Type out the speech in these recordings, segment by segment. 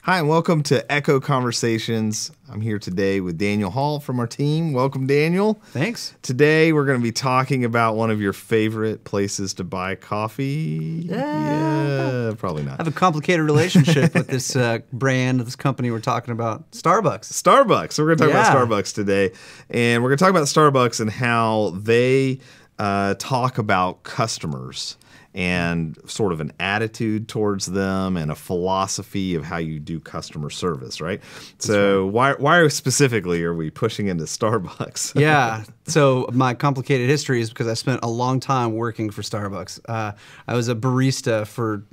Hi, and welcome to Echo Conversations. I'm here today with Daniel Hall from our team. Welcome, Daniel. Thanks. Today, we're going to be talking about one of your favorite places to buy coffee. Yeah, probably not. I have a complicated relationship with this brand, this company we're talking about, Starbucks. Starbucks. So we're going to talk about Starbucks today. And we're going to talk about Starbucks and how they talk about customers and sort of an attitude towards them and a philosophy of how you do customer service, right? So why specifically are we pushing into Starbucks? Yeah. So my complicated history is because I spent a long time working for Starbucks. I was a barista for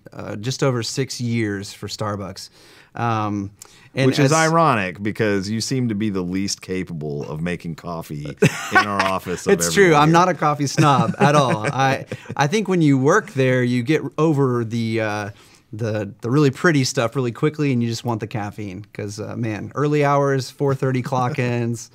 just over 6 years for Starbucks. Which is ironic because you seem to be the least capable of making coffee in our office. It's true. I'm not a coffee snob at all. I think when you work there, you get over the really pretty stuff really quickly, and you just want the caffeine. Because man, early hours, 4:30 clock ends,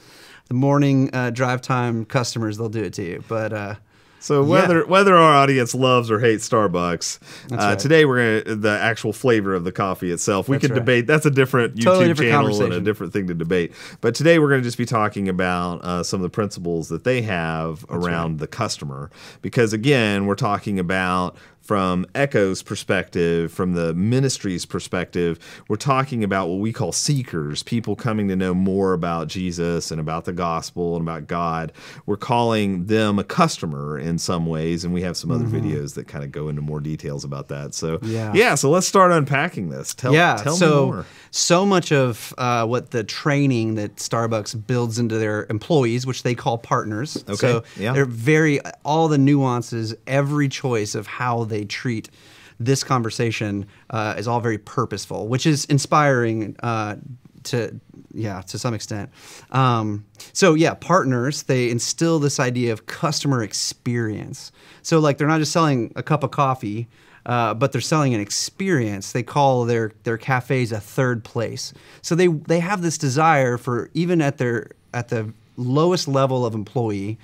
the morning drive time customers, they'll do it to you. But so whether our audience loves or hates Starbucks, today we're gonna the actual flavor of the coffee itself. We could debate. That's a different YouTube channel and a different thing to debate. But today we're going to just be talking about some of the principles that they have around the customer. Because again, we're talking about from Echo's perspective, from the ministry's perspective, we're talking about what we call seekers, people coming to know more about Jesus and about the gospel and about God. We're calling them a customer in some ways, and we have some other videos that kind of go into more details about that. So so let's start unpacking this. Tell me more. So much of what the training that Starbucks builds into their employees, which they call partners. So they're all the nuances, every choice of how they treat this conversation is all very purposeful, which is inspiring to some extent. Partners, they instill this idea of customer experience. So like they're not just selling a cup of coffee, but they're selling an experience. They call their cafes a third place. So they have this desire for, even at the lowest level of employee,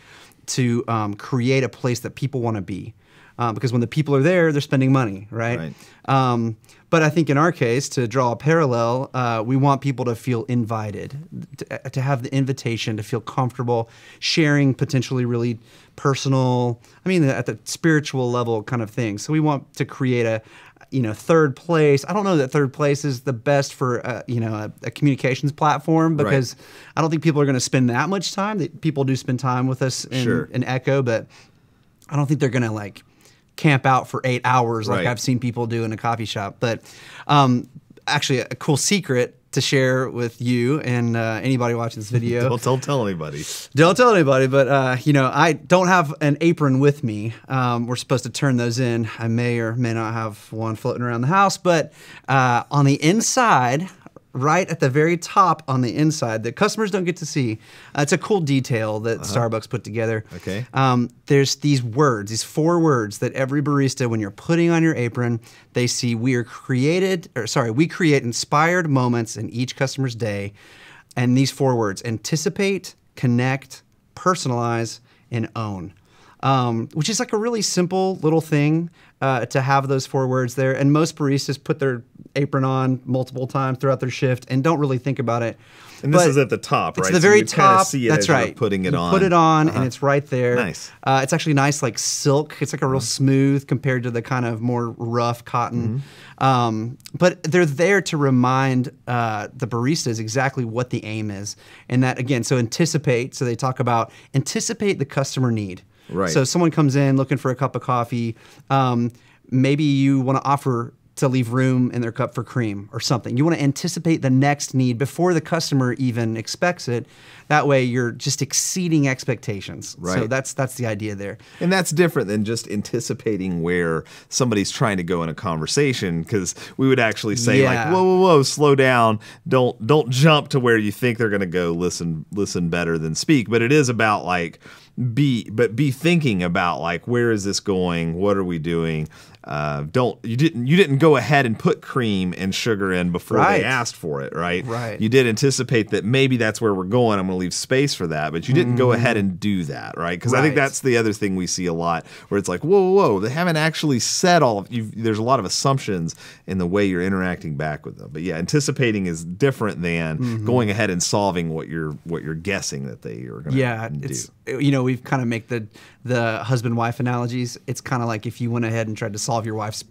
to create a place that people want to be. Because when the people are there, they're spending money, right? But I think in our case, to draw a parallel, we want people to feel invited, to have the invitation, to feel comfortable sharing potentially really personal, at the spiritual level kind of thing. So we want to create a third place. I don't know that third place is the best for a communications platform, because I don't think people are going to spend that much time. People do spend time with us in Echo, but I don't think they're going to camp out for 8 hours like I've seen people do in a coffee shop. But actually, a cool secret to share with you and anybody watching this video. Don't tell anybody. Don't tell anybody, but I don't have an apron with me. We're supposed to turn those in. I may or may not have one floating around the house, but on the inside, right at the very top on the inside that customers don't get to see. It's a cool detail that Starbucks put together. Okay. There's these words, these 4 words that every barista, when you're putting on your apron, they see we create inspired moments in each customer's day. And these 4 words: anticipate, connect, personalize, and own. Which is like a really simple little thing to have those 4 words there. And most baristas put their apron on multiple times throughout their shift and don't really think about it. And this is at the top, right? It's the very so you top. See it That's as right. You're putting it on. Put it on, and it's right there. Nice. It's actually nice, like silk. It's like a real smooth compared to the kind of more rough cotton. But they're there to remind the baristas exactly what the aim is, and that again. So anticipate. So they talk about anticipate the customer need. Right. So someone comes in looking for a cup of coffee. Maybe you want to offer to leave room in their cup for cream or something. You want to anticipate the next need before the customer even expects it. That way you're just exceeding expectations. Right. So that's the idea there. And that's different than just anticipating where somebody's trying to go in a conversation, because we would actually say like, whoa, slow down. Don't jump to where you think they're going to go. Listen better than speak. But it is about like be thinking about like, where is this going? What are we doing? You didn't go ahead and put cream and sugar in before they asked for it, right? Right. You did anticipate that maybe that's where we're going. I'm going to leave space for that, but you didn't go ahead and do that, right? Because I think that's the other thing we see a lot, where it's like, whoa, they haven't actually said all of you. There's a lot of assumptions in the way you're interacting back with them. But yeah, anticipating is different than going ahead and solving what you're guessing that they are going to do. It's, we've kind of make the husband-wife analogies. It's kind of like if you went ahead and tried to solve your wife's,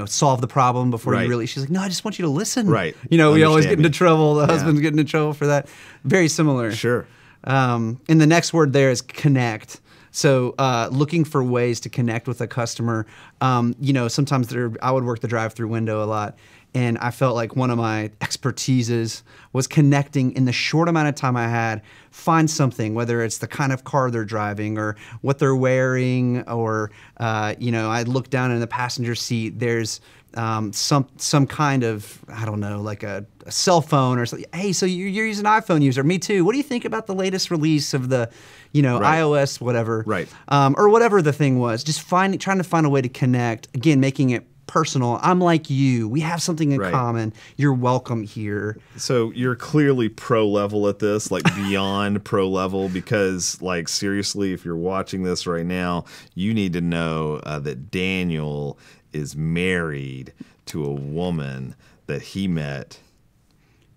solve the the problem before you really. She's like, no, I just want you to listen. Right. We always get into trouble. The husband's getting into trouble for that. Very similar. Sure. And the next word there is connect. So looking for ways to connect with a customer. Sometimes I would work the drive-through window a lot. And I felt like one of my expertises was connecting in the short amount of time I had, find something, whether it's the kind of car they're driving or what they're wearing, or, I look down in the passenger seat, there's some kind of, I don't know, like a cell phone or something. Hey, so you're using an iPhone user. Me too. What do you think about the latest release of the, iOS, whatever? Right. Or whatever the thing was. Just trying to find a way to connect, again, making it personal. I'm like you. We have something in common. You're welcome here. So you're clearly pro level at this, like beyond pro level, because like seriously, if you're watching this right now, you need to know that Daniel is married to a woman that he met.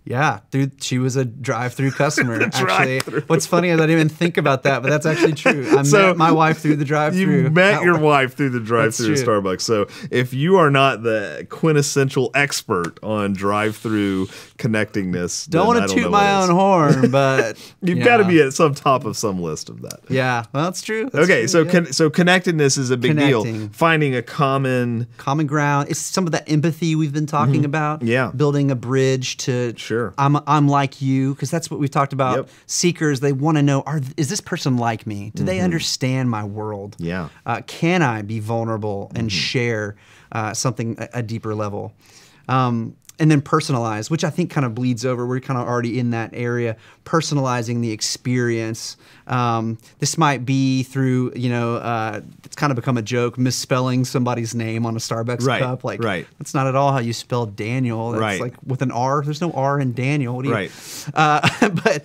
Yeah, she was a drive-through customer. Actually, what's funny is I didn't even think about that, but that's actually true. I met my wife through the drive-through. You met your wife through the drive-through at Starbucks. So if you are not the quintessential expert on drive-through connectingness, don't want to toot my own horn, but you've got to be at some top of some list of that. Yeah, well, that's true. So connectedness is a big deal. Finding a common ground. It's some of that empathy we've been talking about. Yeah, building a bridge to. Sure. I'm like you, because that's what we've talked about. Yep. Seekers, they want to know, is this person like me? Do they understand my world? Yeah. Can I be vulnerable and share something a deeper level? And then personalize, which I think kind of bleeds over. We're kind of already in that area. Personalizing the experience. This might be through, it's kind of become a joke, misspelling somebody's name on a Starbucks cup. Like, that's not at all how you spell Daniel. That's like with an R. There's no R in Daniel. What do you, but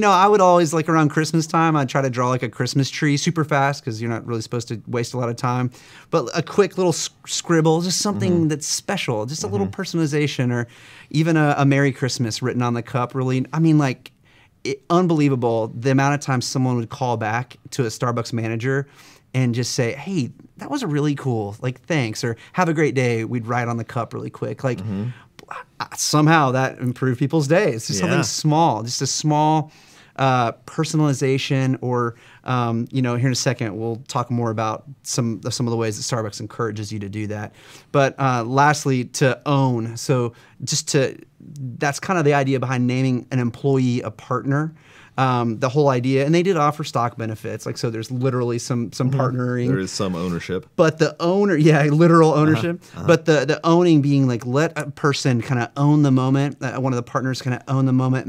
I would always, like around Christmas time, I'd try to draw like a Christmas tree super fast, because you're not really supposed to waste a lot of time. But a quick little scribble, just something that's special, just a little personalization. Or even a Merry Christmas written on the cup. Really, I mean, like, unbelievable the amount of times someone would call back to a Starbucks manager and just say, hey, that was really cool, like, thanks, or have a great day. We'd write on the cup really quick. Like, somehow that improved people's days. Just something small, just a small personalization, or here in a second we'll talk more about some of the ways that Starbucks encourages you to do that. But lastly, to own. So that's kind of the idea behind naming an employee a partner. The whole idea, and they did offer stock benefits, like, so there's literally some partnering. There is some ownership. But the owner, literal ownership. But the owning being like, let a person kind of own the moment, one of the partners kind of own the moment,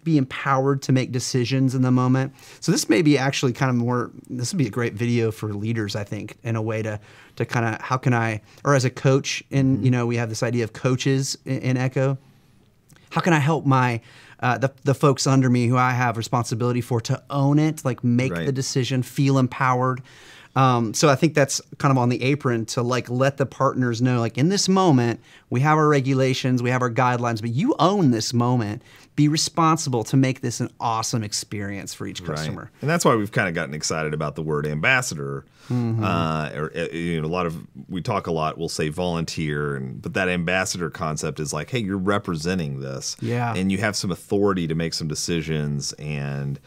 be empowered to make decisions in the moment. So this may be actually kind of this would be a great video for leaders, I think, in a way to kind of, how can I, or as a coach, and we have this idea of coaches in Echo, how can I help my the folks under me who I have responsibility for to own it, like make the decision, feel empowered. So I think that's kind of on the apron to like let the partners know, like, in this moment, we have our regulations, we have our guidelines, but you own this moment. Be responsible to make this an awesome experience for each customer. And that's why we've kind of gotten excited about the word ambassador. We talk a lot, we'll say volunteer, but that ambassador concept is like, hey, you're representing this. Yeah. And you have some authority to make some decisions. And,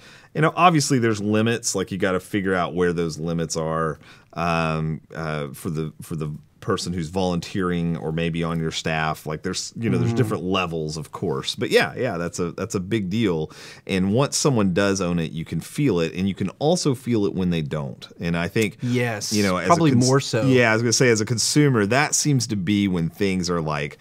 obviously there's limits, like you got to figure out where those limits are for the person who's volunteering or maybe on your staff. Like there's there's different levels, of course. But yeah, that's a big deal. And once someone does own it, you can feel it, and you can also feel it when they don't. And I think yes, as probably more so. Yeah, I was gonna say, as a consumer, that seems to be when things are like,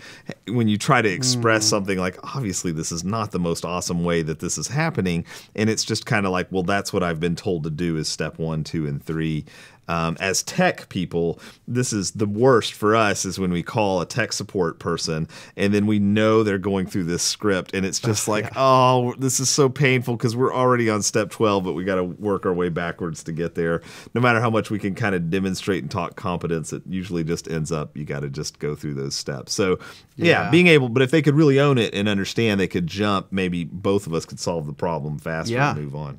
when you try to express something like, obviously this is not the most awesome way that this is happening, and it's just kind of like, well, that's what I've been told to do is step 1, 2, and 3. As tech people, this is the worst for us, is when we call a tech support person and then we know they're going through this script and it's just oh, this is so painful because we're already on step 12, but we got to work our way backwards to get there. No matter how much we can kind of demonstrate and talk competence, it usually just ends up you got to just go through those steps. So being able, but if they could really own it and understand, they could jump, maybe both of us could solve the problem faster and move on.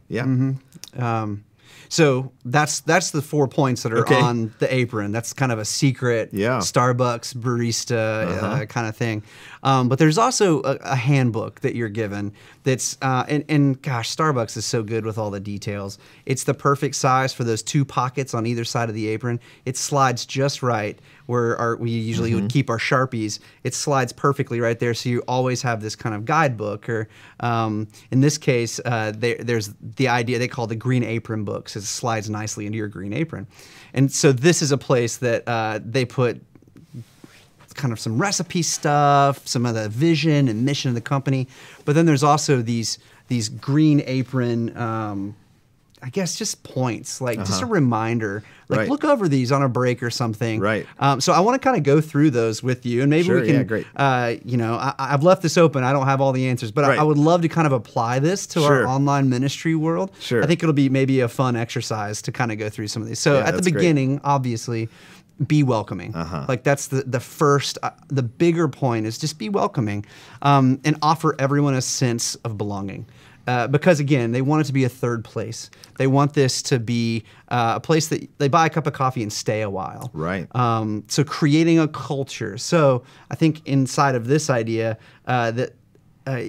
So that's the 4 points that are on the apron. That's kind of a secret Starbucks barista kind of thing. But there's also a handbook that you're given that's, and gosh, Starbucks is so good with all the details. It's the perfect size for those 2 pockets on either side of the apron. It slides just right where we usually would keep our Sharpies. It slides perfectly right there, so you always have this kind of guidebook. Or in this case, there's the idea they call the green apron books. It slides nicely into your green apron. And so this is a place that they put kind of some recipe stuff, some of the vision and mission of the company. But then there's also these green apron I guess just points, like just a reminder, like look over these on a break or something. So I want to kind of go through those with you, and maybe we can, I've left this open. I don't have all the answers, but I would love to kind of apply this to our online ministry world. I think it'll be maybe a fun exercise to kind of go through some of these. So at the beginning, obviously, be welcoming. Like that's the first, the bigger point is just be welcoming, and offer everyone a sense of belonging. Because again, they want it to be a third place. They want this to be a place that they buy a cup of coffee and stay a while. So creating a culture. So I think inside of this idea that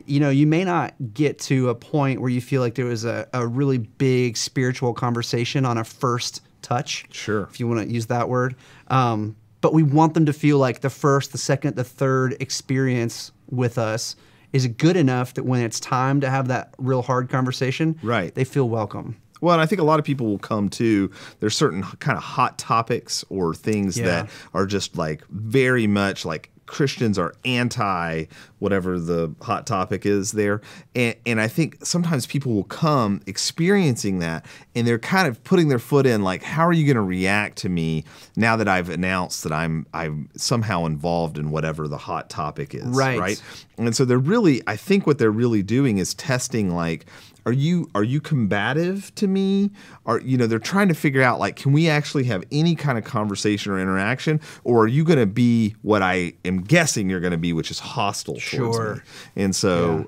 you may not get to a point where you feel like there was a really big spiritual conversation on a first touch. If you want to use that word. But we want them to feel like the first, the second, the third experience with us is good enough that when it's time to have that real hard conversation, they feel welcome. Well, and I think a lot of people will come to, there's certain kind of hot topics or things that are just like very much like Christians are anti whatever the hot topic is there. And I think sometimes people will come experiencing that and they're kind of putting their foot in like, how are you going to react to me now that I've announced that I'm somehow involved in whatever the hot topic is. Right. And so they're really, I think what they're really doing is testing like, are you combative to me? They're trying to figure out like, can we actually have any kind of conversation or interaction, or are you going to be what I am guessing you're going to be, which is hostile towards me? And so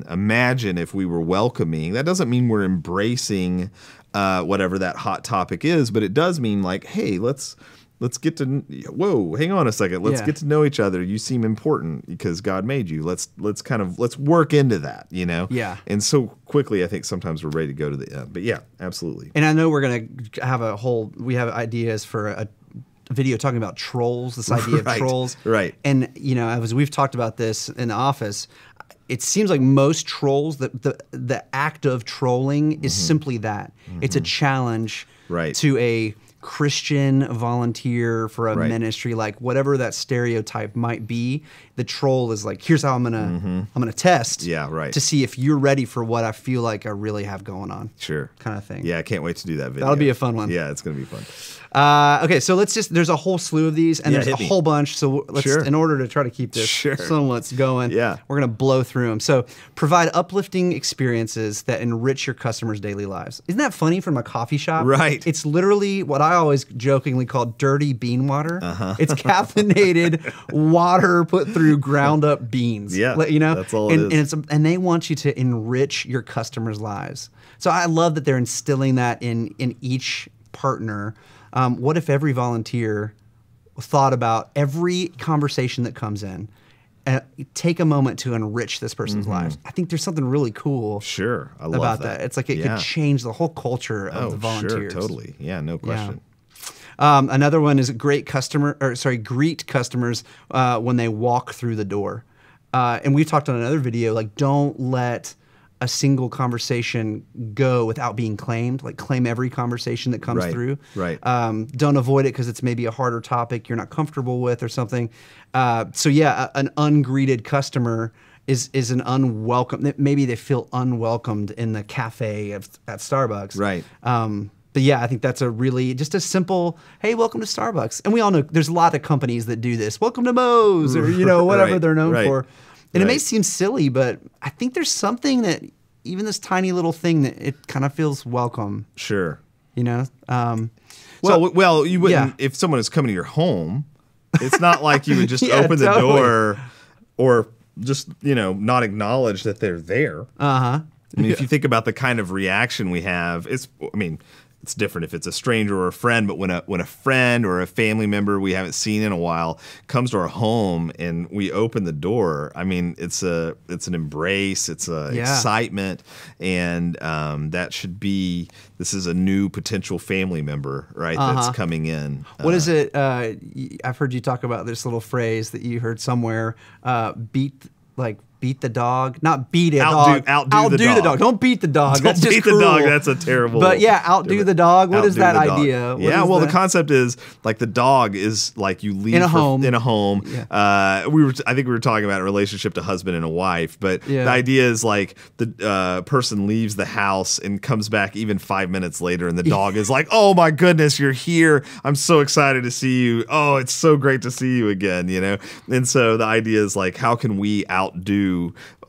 imagine if we were welcoming. That doesn't mean we're embracing whatever that hot topic is, but it does mean like, hey, let's get to, whoa, hang on a second. Let's get to know each other. You seem important because God made you. Let's work into that, And so quickly, I think sometimes we're ready to go to the end. But yeah, absolutely. And I know we're going to have we have ideas for a video talking about trolls, this idea of trolls. And, as we've talked about this in the office, it seems like most trolls, the act of trolling is simply that. It's a challenge to a Christian volunteer for a ministry, like whatever that stereotype might be. The troll is like, here's how I'm gonna test to see if you're ready for what I feel like I really have going on. Kind of thing. Yeah, I can't wait to do that video. That'll be a fun one. Yeah, it's gonna be fun. Okay, so there's a whole slew of these, and there's a whole bunch. So let's, in order to try to keep this somewhat going, we're gonna blow through them. So provide uplifting experiences that enrich your customers' daily lives. Isn't that funny from a coffee shop? It's literally what I always jokingly call dirty bean water. It's caffeinated water put through ground up beans. That's all it is. And they want you to enrich your customers' lives. So I love that they're instilling that in each partner. What if every volunteer thought about every conversation that comes in and take a moment to enrich this person's lives? I think there's something really cool I love about that. It's like it could change the whole culture of the volunteers. Totally. Yeah, no question. Another one is greet customers when they walk through the door. And we talked on another video, like don't let a single conversation go without being claimed. Like claim every conversation that comes through. Right. Don't avoid it because it's maybe a harder topic you're not comfortable with or something. So yeah, an ungreeted customer is an unwelcome. Maybe they feel unwelcomed in the cafe at Starbucks. Right. But yeah, I think that's just a simple, hey, welcome to Starbucks. And we all know there's a lot of companies that do this. Welcome to Moe's or whatever they're known for. And it may seem silly, but I think there's something that even this tiny little thing that it kind of feels welcome. Sure. Well, you wouldn't if someone is coming to your home. It's not like you would just open the door or just not acknowledge that they're there. I mean, if you think about the kind of reaction we have, it's different if it's a stranger or a friend, but when a friend or a family member we haven't seen in a while comes to our home and we open the door, I mean, it's an embrace, it's excitement, and this is a new potential family member, right? That's coming in. What is it? I've heard you talk about this little phrase that you heard somewhere. Beat the dog, not beat it. Outdo the dog. Don't beat the dog. That's just cruel. The dog. That's a terrible. But yeah, outdo the dog. What is that idea? The concept is like the dog is like you leave in a home. Yeah. I think we were talking about a relationship to husband and a wife, but the idea is like the person leaves the house and comes back even 5 minutes later, and the dog is like, "Oh my goodness, you're here! I'm so excited to see you. Oh, it's so great to see you again." And so the idea is like, how can we outdo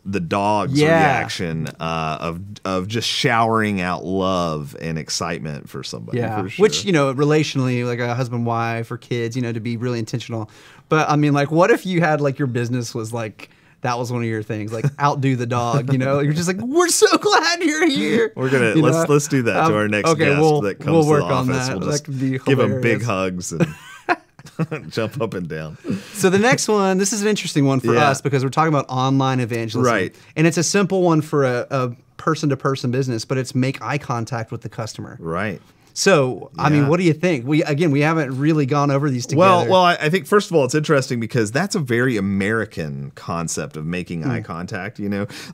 the dog's reaction of just showering out love and excitement for somebody. Yeah, for sure. Which relationally, like a husband, wife, or kids, to be really intentional. But I mean, like, what if you had like your business was like that was one of your things, like outdo the dog. You're just like, we're so glad you're here. We're gonna let's do that to our next guest that comes to the office. We'll just give them big hugs and. Jump up and down. So the next one, this is an interesting one for us because we're talking about online evangelism. Right. And it's a simple one for a person-to-person business, but it's make eye contact with the customer. Right. So, I mean, what do you think? We haven't really gone over these together. Well, I think first of all, it's interesting because that's a very American concept of making eye contact.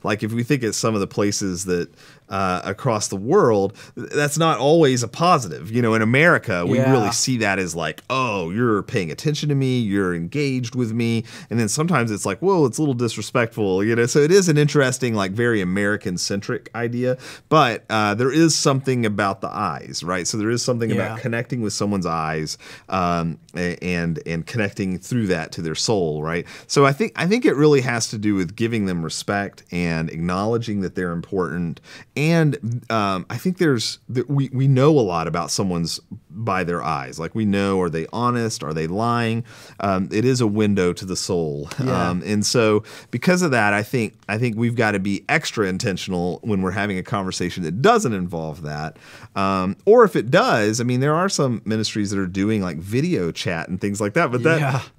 Like if we think of some of the places that across the world, that's not always a positive. In America, we really see that as like, oh, you're paying attention to me, you're engaged with me, and then sometimes it's like, whoa, it's a little disrespectful. So it is an interesting, like, very American-centric idea, but there is something about the eyes, right? So there is something about connecting with someone's eyes and connecting through that to their soul, right? So I think it really has to do with giving them respect and acknowledging that they're important. And I think we know a lot about someone's by their eyes. Like we know, are they honest? Are they lying? It is a window to the soul. And so because of that, I think we've got to be extra intentional when we're having a conversation that doesn't involve that. Or if it does, I mean, there are some ministries that are doing like video chat and things like that, but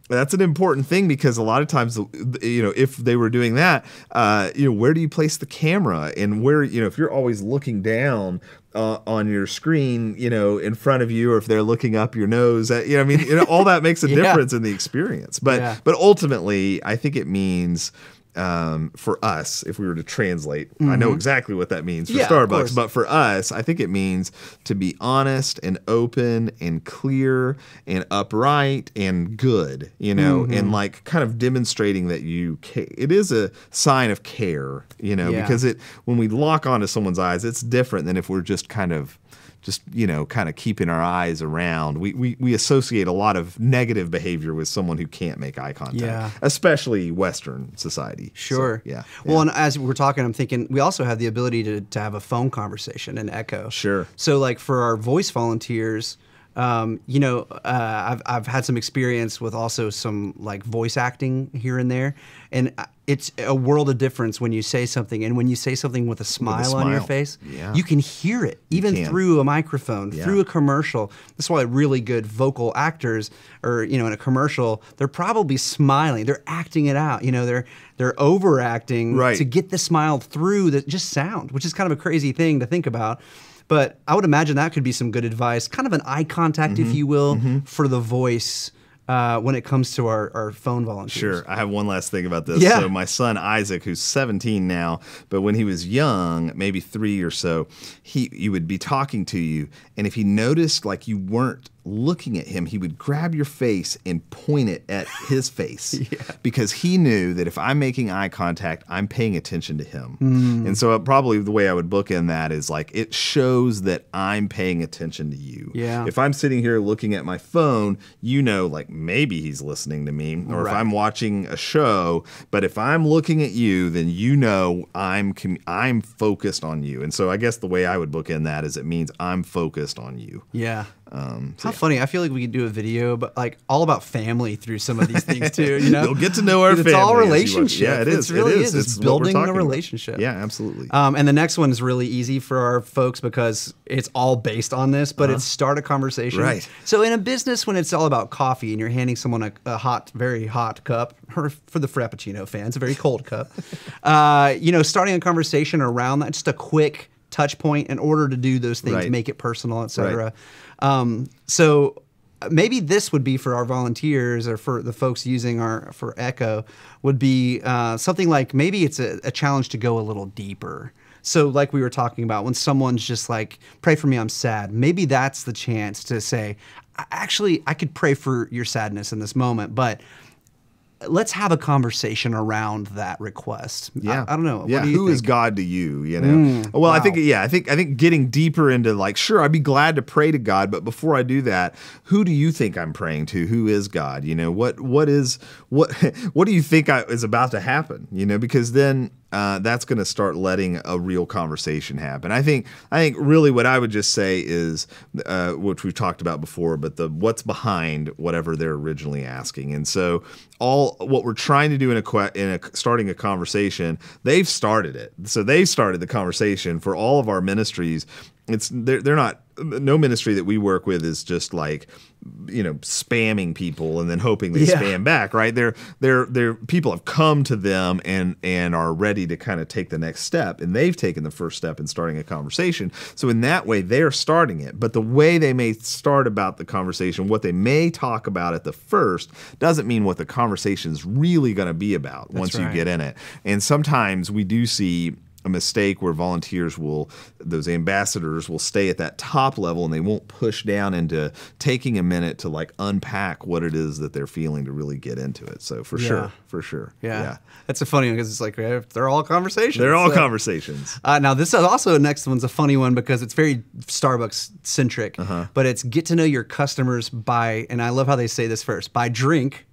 that's an important thing because a lot of times, if they were doing that, where do you place the camera and where, if you're always looking down on your screen, in front of you, or if they're looking up your nose, all that makes a difference in the experience. But ultimately, I think it means for us, if we were to translate, I know exactly what that means for Starbucks, but for us, I think it means to be honest and open and clear and upright and good, and like kind of demonstrating that it is a sign of care, because when we lock onto someone's eyes, it's different than if we're just kind of keeping our eyes around. We associate a lot of negative behavior with someone who can't make eye contact, especially Western society. Sure. So, Well, and as we're talking, I'm thinking we also have the ability to have a phone conversation and echo. Sure. So like for our voice volunteers, I've had some experience with also some like voice acting here and there, and it's a world of difference when you say something, and when you say something with a smile on your face, you can hear it even through a microphone, through a commercial. That's why really good vocal actors, or in a commercial, they're probably smiling, they're acting it out. They're overacting to get the smile through just sound, which is kind of a crazy thing to think about. But I would imagine that could be some good advice, kind of an eye contact, if you will, for the voice when it comes to our phone volunteers. Sure. I have one last thing about this. Yeah. So my son Isaac, who's 17 now, but when he was young, maybe 3 or so, he would be talking to you, and if he noticed like you weren't looking at him, he would grab your face and point it at his face because he knew that if I'm making eye contact, I'm paying attention to him. And so probably the way I would bookend that is like it shows that I'm paying attention to you. Yeah. If I'm sitting here looking at my phone, you know, like maybe he's listening to me, or if I'm watching a show, but if I'm looking at you, then you know I'm focused on you. And so I guess the way I would bookend that is it means I'm focused on you. Yeah. How funny. I feel like we could do a video, but like all about family through some of these things too, you know? You'll get to know our family. It's all relationship. Yeah, it is. It really is. It's building a relationship. About. Yeah, absolutely. And the next one is really easy for our folks because it's all based on this, but it's start a conversation. Right. So in a business, when it's all about coffee and you're handing someone a hot, very hot cup, or for the Frappuccino fans, a very cold cup, you know, starting a conversation around that, just a quick touch point in order to do those things, make it personal, et cetera. So maybe this would be for our volunteers or for the folks using for Echo would be something like maybe it's a challenge to go a little deeper. So like we were talking about, when someone's just like, pray for me, I'm sad. Maybe that's the chance to say, actually, I could pray for your sadness in this moment, but let's have a conversation around that request. Yeah. I don't know. Yeah. What do you Who think? is God to you? You know? Well, wow. I think getting deeper into like, sure, I'd be glad to pray to God, but before I do that, who do you think I'm praying to? Who is God? You know, what do you think is about to happen? You know, because then that's going to start letting a real conversation happen. I think really what I would just say is, which we've talked about before, but what's behind whatever they're originally asking. And so what we're trying to do in starting a conversation, they've started it. So they've started the conversation for all of our ministries. They're not, no ministry that we work with is just like, you know, spamming people and then hoping they spam back, right? They're people have come to them and are ready to kind of take the next step, and they've taken the first step in starting a conversation. So in that way, they're starting it. But the way they may start about the conversation, what they may talk about at the first, doesn't mean what the conversation is really going to be about once you get in it. And sometimes we do see a mistake where those ambassadors will stay at that top level and they won't push down into taking a minute to like unpack what it is that they're feeling to really get into it. So for sure. Yeah. That's a funny one because it's like they're all conversations. They're all conversations. Now this is also, next one's a funny one because it's very Starbucks centric, but it's get to know your customers by, and I love how they say this first, by drink.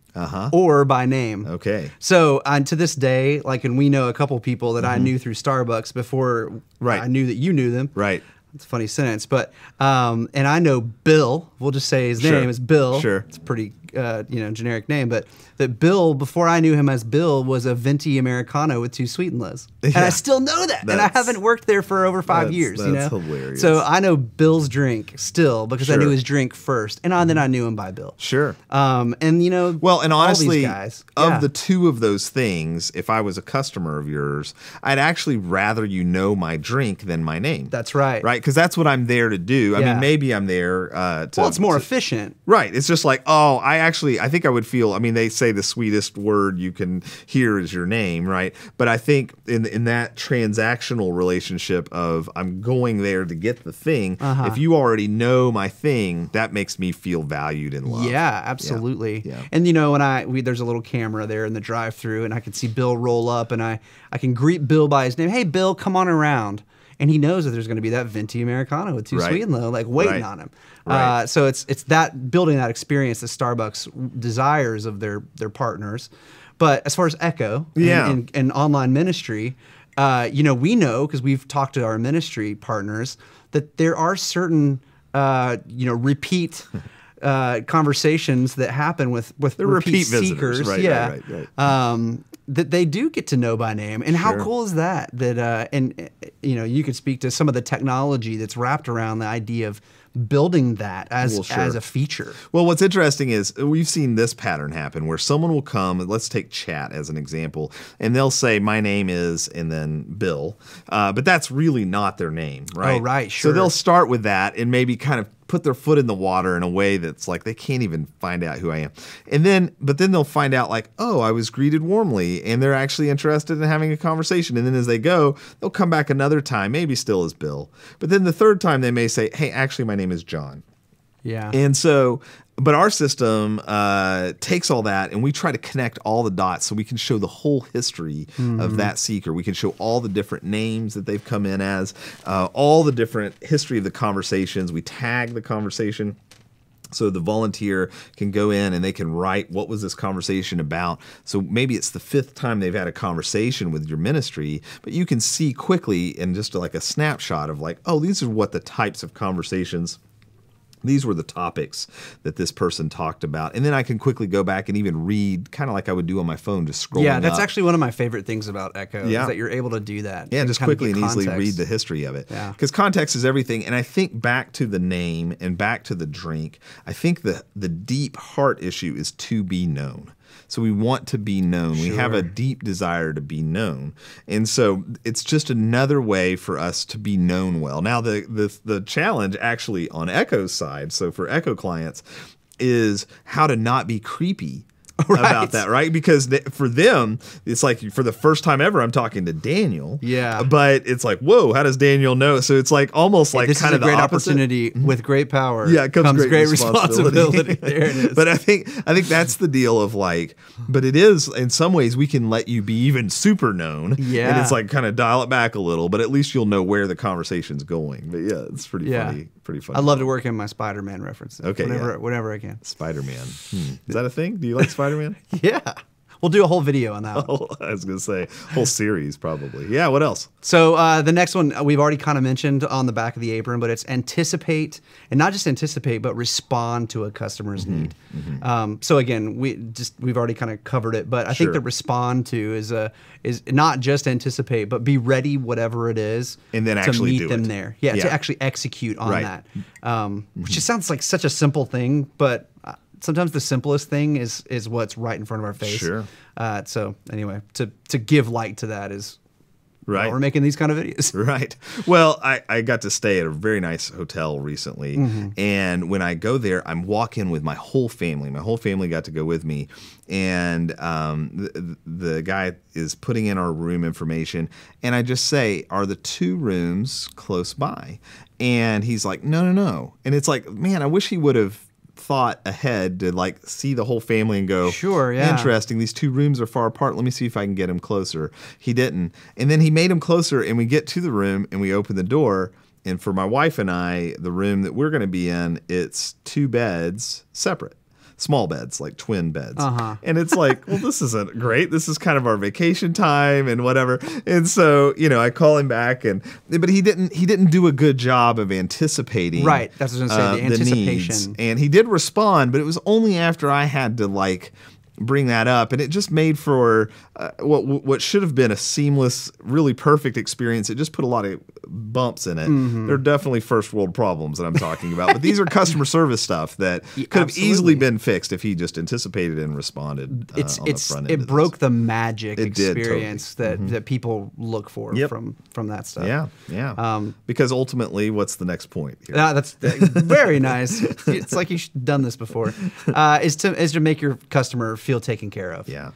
Or by name. Okay. So to this day, like, and we know a couple people that I knew through Starbucks before I knew that you knew them. Right. It's a funny sentence, but and I know Bill. We'll just say his name is Bill. Sure. It's a pretty generic name, but that Bill, before I knew him as Bill, was a venti Americano with 2 sweetened lows. And I still know that. And I haven't worked there for over 5 years. That's hilarious. So I know Bill's drink still because I knew his drink first. And then I knew him by Bill. Sure. And you know, well, and honestly, all these guys, of the two of those things, if I was a customer of yours, I'd actually rather you know my drink than my name. That's right. Right? Because that's what I'm there to do. I mean, maybe I'm there to... Well, it's more efficient. Right. It's just like, I think I would feel, I mean, they say the sweetest word you can hear is your name, right? But I think in that transactional relationship of I'm going there to get the thing, if you already know my thing, that makes me feel valued and loved. Yeah, absolutely. Yeah. And you know, when there's a little camera there in the drive-thru, and I can see Bill roll up, and I can greet Bill by his name. Hey, Bill, come on around. And he knows that there's going to be that venti Americano with 2 sweet and low, like waiting on him. So it's that building that experience that Starbucks desires of their partners. But as far as Echo and online ministry, we know because we've talked to our ministry partners that there are certain repeat conversations that happen with repeat seekers. That they do get to know by name. And how cool is that? That you could speak to some of the technology that's wrapped around the idea of building that as a feature. Well, what's interesting is we've seen this pattern happen where someone will come, let's take chat as an example, and they'll say, my name is, and then Bill, but that's really not their name, right? Oh, right, sure. So they'll start with that and maybe kind of put their foot in the water in a way that's like they can't even find out who I am. But then they'll find out like, oh, I was greeted warmly, and they're actually interested in having a conversation. And then as they go, they'll come back another time, maybe still as Bill. But then the third time they may say, hey, actually my name is John. Yeah. And so, but our system takes all that and we try to connect all the dots so we can show the whole history of that seeker. We can show all the different names that they've come in as, all the different history of the conversations. We tag the conversation. So the volunteer can go in and they can write, what was this conversation about? So maybe it's the 5th time they've had a conversation with your ministry, but you can see quickly in just like a snapshot of like, oh, these are what the types of conversations, these were the topics that this person talked about. And then I can quickly go back and even read, kind of like I would do on my phone, just scrolling Yeah, that's up. actually one of my favorite things about Echo, is that you're able to do that. Yeah, just quickly and easily read the history of it. Because context is everything. And I think back to the name and back to the drink, I think the deep heart issue is to be known. So we want to be known. Sure. We have a deep desire to be known. And so it's just another way for us to be known well. Now, the challenge actually on Echo's side, so for Echo clients, is how to not be creepy about that, right? Because for them, it's like for the first time ever, I'm talking to Daniel. Yeah. But it's like, whoa, how does Daniel know? So it's like almost like kind of the opposite. This is a great opportunity with great power. Yeah, comes great responsibility. There it is. But I think that's the deal of like, but it is in some ways we can let you be even super known. Yeah. And it's like kind of dial it back a little, but at least you'll know where the conversation's going. But yeah, it's pretty funny. Pretty funny. I love to work in my Spider-Man references. Okay. Whenever I can. Spider-Man. Is that a thing? Do you like Spider-Man? Yeah. We'll do a whole video on that. I was going to say, whole series probably. Yeah, what else? So the next one we've already kind of mentioned on the back of the apron, but it's anticipate, and not just anticipate, but respond to a customer's need. So again, we've already kind of covered it, but I think the respond to is not just anticipate, but be ready whatever it is, and then to actually meet them there. Yeah, to actually execute on that. Which just sounds like such a simple thing, but sometimes the simplest thing is what's right in front of our face. Sure. So anyway, to give light to that is right. We're making these kind of videos. Right. Well, I got to stay at a very nice hotel recently, and when I go there, I'm walking with my whole family. My whole family got to go with me, and the guy is putting in our room information, and I just say, "Are the 2 rooms close by?" And he's like, "No." And it's like, man, I wish he would have thought ahead to like see the whole family and go, sure, yeah, interesting, these 2 rooms are far apart, let me see if I can get him closer. He didn't. And then he made him closer, and we get to the room and we open the door, and for my wife and I, the room that we're going to be in, it's 2 beds separate. Small beds, like twin beds. And it's like, well, this isn't great. This is kind of our vacation time and whatever. And so, I call him back, but he didn't do a good job of anticipating. Right. That's what I was going to say, the anticipation. Needs. And he did respond, but it was only after I had to like bring that up, and it just made for what should have been a seamless, really perfect experience. It just put a lot of bumps in it. They're definitely first world problems that I'm talking about, but these are customer service stuff that could have easily been fixed if he just anticipated and responded. On the front end. It broke the magic experience that people look for from that stuff. Yeah. Because ultimately, what's the next point here? That's very nice. It's like you've done this before. Is to make your customer feel taken care of. Yeah.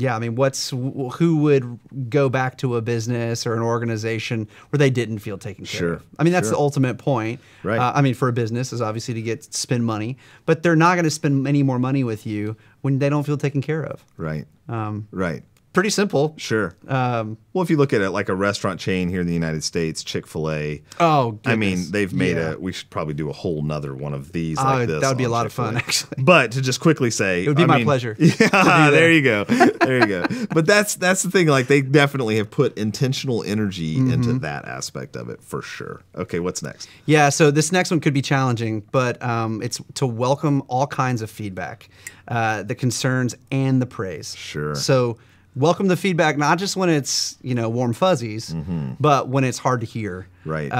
Yeah, I mean, who would go back to a business or an organization where they didn't feel taken care of? I mean, that's the ultimate point. Right. I mean, for a business is obviously to spend money, but they're not going to spend any more money with you when they don't feel taken care of. Right. Right. Pretty simple. Sure. Well, if you look at it like a restaurant chain here in the United States, Chick-fil-A. Oh, goodness. I mean, they've made we should probably do a whole nother one of these like this. That would be a lot of fun, actually. But to just quickly say. It would be my pleasure. Yeah, there you go. There you go. But that's the thing. Like, they definitely have put intentional energy into that aspect of it, for sure. Okay, what's next? Yeah, so this next one could be challenging, but it's to welcome all kinds of feedback, the concerns and the praise. Sure. So welcome the feedback, not just when it's warm fuzzies, but when it's hard to hear. Right.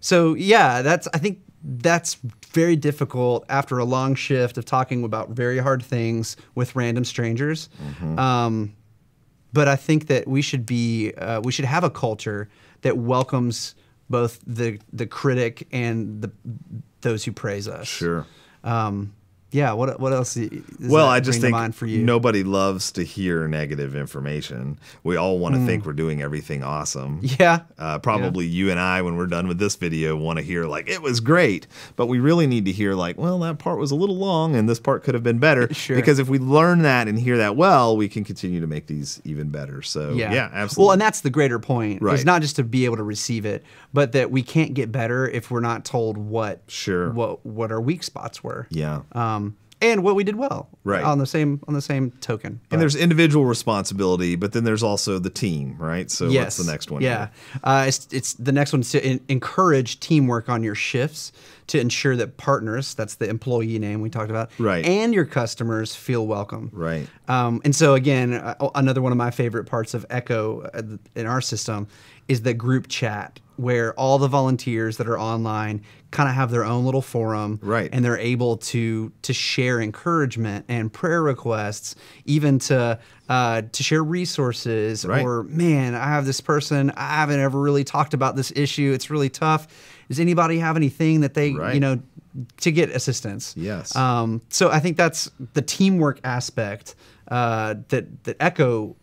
So yeah, I think that's very difficult after a long shift of talking about very hard things with random strangers. But I think that we should have a culture that welcomes both the critic and those who praise us. Sure. Yeah. What else? I just think for you? Nobody loves to hear negative information. We all want to think we're doing everything awesome. Yeah. Probably you and I, when we're done with this video, want to hear like it was great, but we really need to hear like, well, that part was a little long and this part could have been better. Sure. Because if we learn that and hear that well, we can continue to make these even better. So yeah, absolutely. Well, and that's the greater point. Right. It's not just to be able to receive it, but that we can't get better if we're not told what our weak spots were. Yeah. And what we did well, right? On the same token. And there's individual responsibility, but then there's also the team, right? So what's the next one? Yeah, it's the next one is to encourage teamwork on your shifts to ensure that partners, that's the employee name we talked about, right, and your customers feel welcome, right. And so again, another one of my favorite parts of Echo in our system is the group chat, where all the volunteers that are online kind of have their own little forum, right, and they're able to share encouragement and prayer requests, even to share resources, right. Or man, I have this person, I haven't ever really talked about this issue, it's really tough. Does anybody have anything that they, right, to get assistance? Yes. So I think that's the teamwork aspect that Echo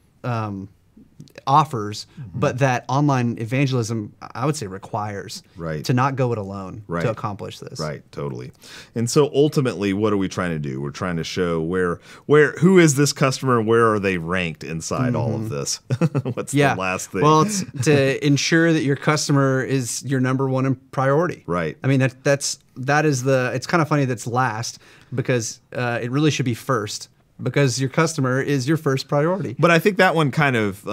offers, but that online evangelism, I would say, requires, right, to not go it alone, right, to accomplish this. Right, totally. And so ultimately, what are we trying to do? We're trying to show who is this customer, where are they ranked inside all of this? What's the last thing? Well, it's to ensure that your customer is your number one priority. Right. I mean, it's kind of funny that's last, because it really should be first, because your customer is your first priority. But I think that one kind of,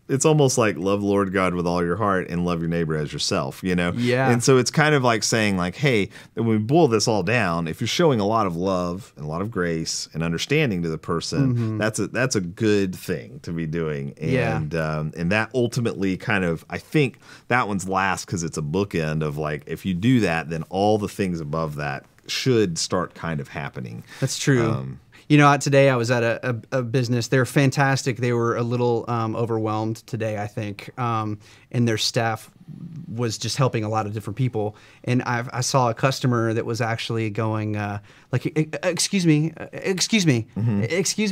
it's almost like love the Lord God with all your heart and love your neighbor as yourself, Yeah. And so it's kind of like saying like, hey, when we boil this all down, if you're showing a lot of love and a lot of grace and understanding to the person, that's a good thing to be doing. And and that ultimately kind of, I think that one's last because it's a bookend of like, if you do that, then all the things above that should start kind of happening. That's true. Today I was at a business. They're fantastic. They were a little overwhelmed today, I think, and their staff was just helping a lot of different people. And I saw a customer that was actually going excuse me, excuse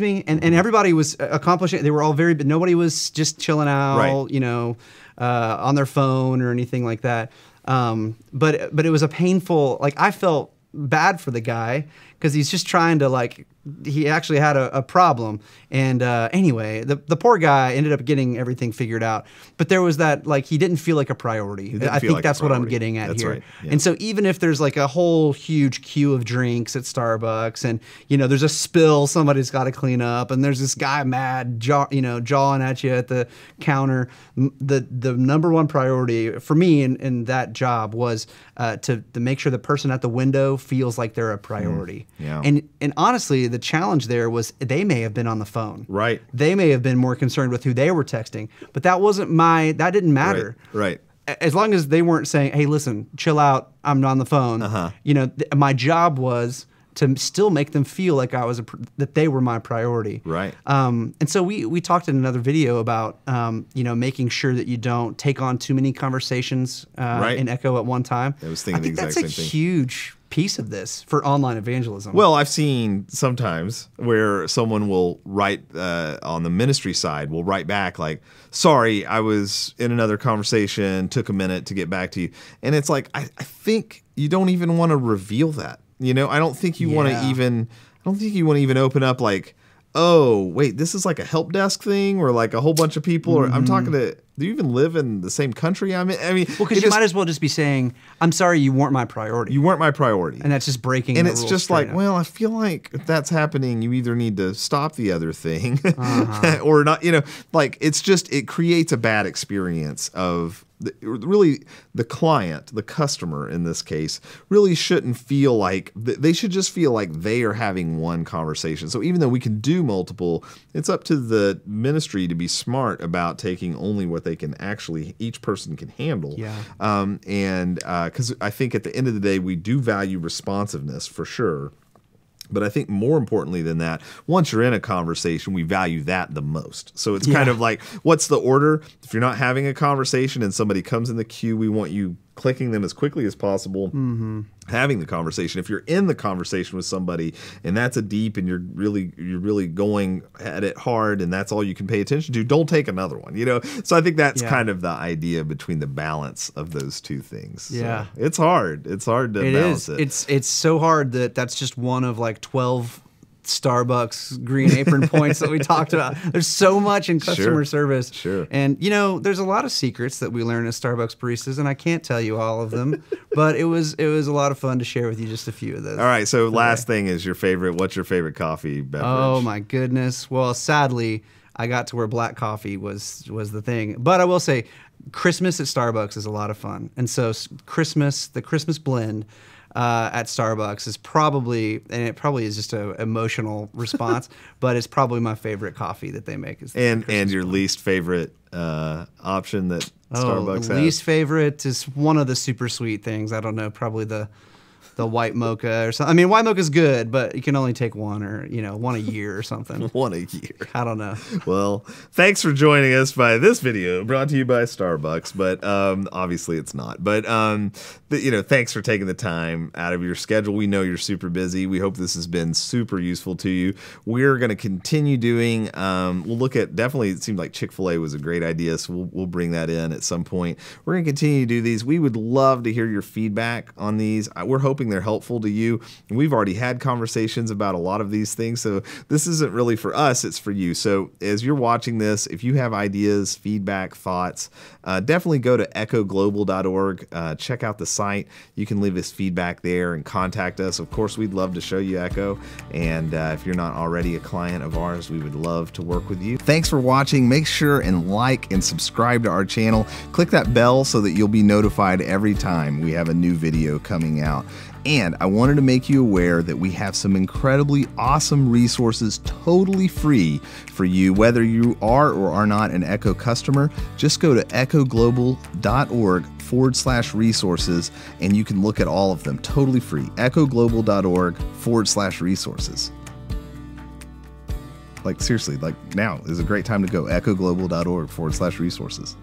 me, and everybody was accomplishing. They were all but nobody was just chilling out, right, on their phone or anything like that. But it was a painful. Like, I felt bad for the guy because he's just trying to he actually had a problem. And anyway, the poor guy ended up getting everything figured out. But there was that, he didn't feel like a priority. I think that's what I'm getting at here. Right. Yeah. And so even if there's a whole huge queue of drinks at Starbucks and, there's a spill somebody's got to clean up and there's this guy mad, jawing at you at the counter, the number one priority for me in that job was to make sure the person at the window feels like they're a priority. Yeah. And honestly, the challenge there was they may have been on the phone. Right. They may have been more concerned with who they were texting, but that didn't matter. Right. As long as they weren't saying, hey, listen, chill out, I'm not on the phone. My job was to still make them feel like that they were my priority. Right. And so we talked in another video about, making sure that you don't take on too many conversations in Echo at one time. I was thinking the exact same thing. That's a huge piece of this for online evangelism. Well, I've seen sometimes where someone will write on the ministry side, will write back like, sorry, I was in another conversation, took a minute to get back to you. And it's like, I think you don't even want to reveal that. I don't think you want to even open up like, oh, wait, this is like a help desk thing or like a whole bunch of people or I'm talking to, do you even live in the same country? I mean, well, because you might as well just be saying, I'm sorry, you weren't my priority. You weren't my priority. And that's just breaking and the it's rules just like, well, I feel like if that's happening, you either need to stop the other thing or not, it creates a bad experience of really the client, the customer in this case, really shouldn't feel like, they should just feel like they are having one conversation. So even though we can do multiple, it's up to the ministry to be smart about taking only what what they can actually, each person can handle. Yeah. And because I think at the end of the day, we do value responsiveness for sure. But I think more importantly than that, once you're in a conversation, we value that the most. So it's kind of like, what's the order? If you're not having a conversation and somebody comes in the queue, we want you clicking them as quickly as possible, having the conversation. If you're in the conversation with somebody and that's a deep and you're really going at it hard and that's all you can pay attention to, don't take another one, you know? So I think that's kind of the idea between the balance of those two things. Yeah. So it's hard. It's hard to balance it. It's so hard that's just one of like 12 Starbucks green apron points that we talked about. There's so much in customer service. Sure. And, you know, there's a lot of secrets that we learn as Starbucks baristas, and I can't tell you all of them, but it was a lot of fun to share with you just a few of those. All right, so last thing is what's your favorite coffee beverage? Oh, my goodness. Well, sadly, I got to where black coffee was the thing. But I will say, Christmas at Starbucks is a lot of fun. And so the Christmas blend at Starbucks is probably, and it probably is just an emotional response, but it's probably my favorite coffee that they make. And your least favorite option that Starbucks has? Least favorite is one of the super sweet things. I don't know, probably the white mocha or something. I mean, white mocha is good, but you can only take one, or one a year or something. One a year. I don't know. Well, thanks for joining us by this video brought to you by Starbucks, but obviously it's not. But thanks for taking the time out of your schedule. We know you're super busy. We hope this has been super useful to you. We're going to continue doing. We'll look at, definitely. It seemed like Chick-fil-A was a great idea, so we'll bring that in at some point. We're going to continue to do these. We would love to hear your feedback on these. We're hoping they're helpful to you. And we've already had conversations about a lot of these things, so this isn't really for us, it's for you. So as you're watching this, if you have ideas, feedback, thoughts, definitely go to echoglobal.org. Check out the site. You can leave us feedback there and contact us. Of course, we'd love to show you Echo, and if you're not already a client of ours, we would love to work with you. Thanks for watching. Make sure and like and subscribe to our channel. Click that bell so that you'll be notified every time we have a new video coming out. And I wanted to make you aware that we have some incredibly awesome resources totally free for you, whether you are or are not an Echo customer. Just go to echoglobal.org/resources and you can look at all of them totally free. echoglobal.org/resources. Like seriously, like now is a great time to go. echoglobal.org/resources.